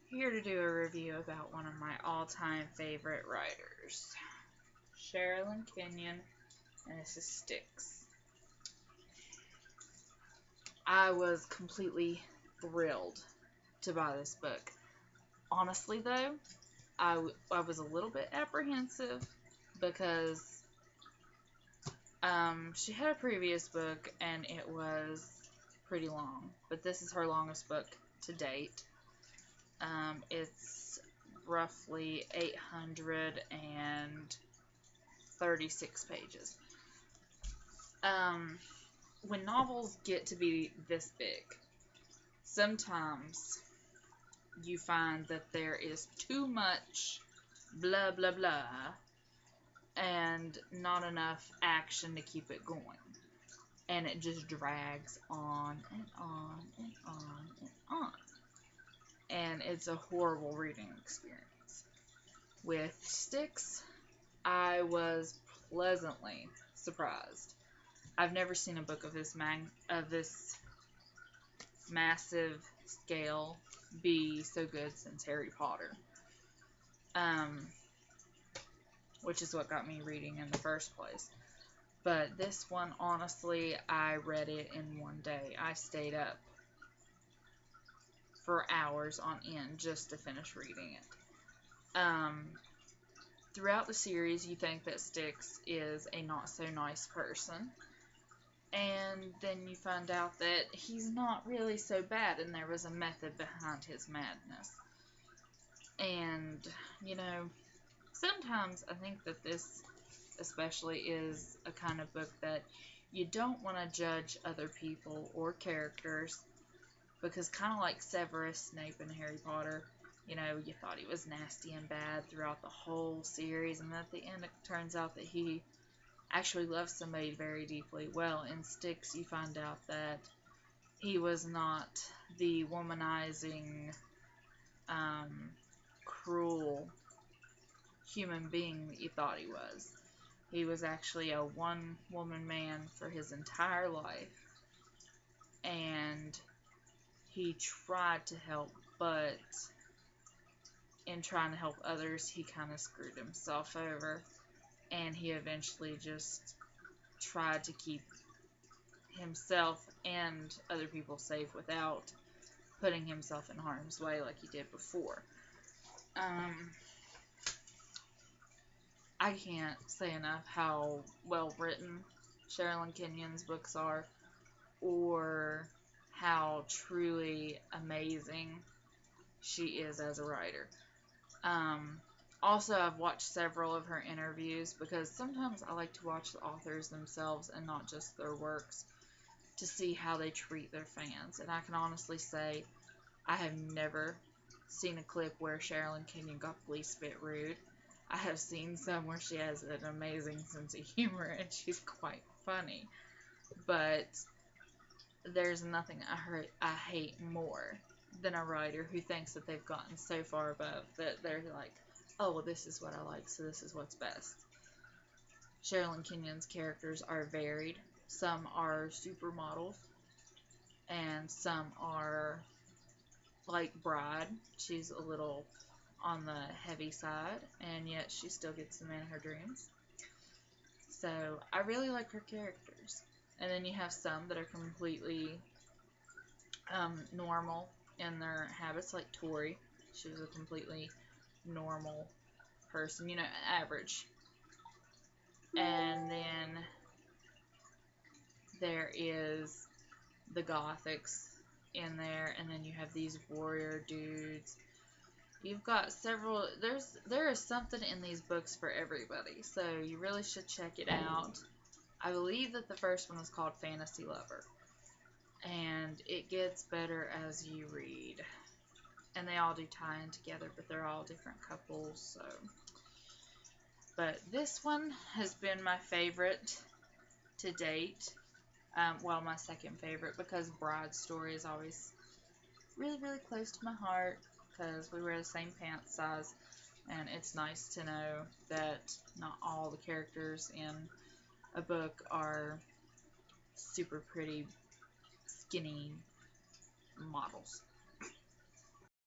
Here to do a review about one of my all-time favorite writers, Sherrilynn Kenyon, and this is Styxx. I was completely thrilled to buy this book. Honestly, though, I was a little bit apprehensive because she had a previous book and it was pretty long, but this is her longest book to date. It's roughly 836 pages. Um, when novels get to be this big, sometimes you find that there is too much blah blah blah and not enough action to keep it going. And it just drags on and on and on and on. And it's a horrible reading experience. With Styxx, I was pleasantly surprised. I've never seen a book of this massive scale be so good since Harry Potter. Um, which is what got me reading in the first place. But this one, honestly, I read it in one day. I stayed up for hours on end just to finish reading it. Throughout the series, you think that Styxx is a not so nice person, and then you find out that he's not really so bad, and there was a method behind his madness. And, sometimes I think that this especially is a kind of book that you don't want to judge other people or characters because kind of like Severus Snape in Harry Potter, you thought he was nasty and bad throughout the whole series, and at the end it turns out that he actually loves somebody very deeply. Well, in Styxx, you find out that he was not the womanizing, cruel human being that you thought he was. He was actually a one-woman man for his entire life, and he tried to help, but in trying to help others, he kind of screwed himself over, and he eventually just tried to keep himself and other people safe without putting himself in harm's way like he did before. I can't say enough how well written Sherrilynn Kenyon's books are, or how truly amazing she is as a writer. Also, I've watched several of her interviews because sometimes I like to watch the authors themselves and not just their works to see how they treat their fans. And I can honestly say I have never seen a clip where Sherrilynn Kenyon got the least bit rude. I have seen some where she has an amazing sense of humor and she's quite funny. But there's nothing I hate more than a writer who thinks that they've gotten so far above that they're like, oh, well, this is what I like, so this is what's best. Sherrilynn Kenyon's characters are varied. Some are supermodels, and some are like Bride. She's a little on the heavy side, and yet she still gets the man of her dreams. So I really like her characters. And then you have some that are completely normal in their habits, like Tori. She was a completely normal person, average. And then there is the Gothics in there, and then you have these warrior dudes. You've got several. There is something in these books for everybody, so you really should check it out. I believe that the first one was called Fantasy Lover, and it gets better as you read. And they all do tie in together, but they're all different couples, so. But this one has been my favorite to date. Well, my second favorite, because Bride's story is always really, really close to my heart, because we wear the same pants size, and it's nice to know that not all the characters in a book are super pretty, skinny models.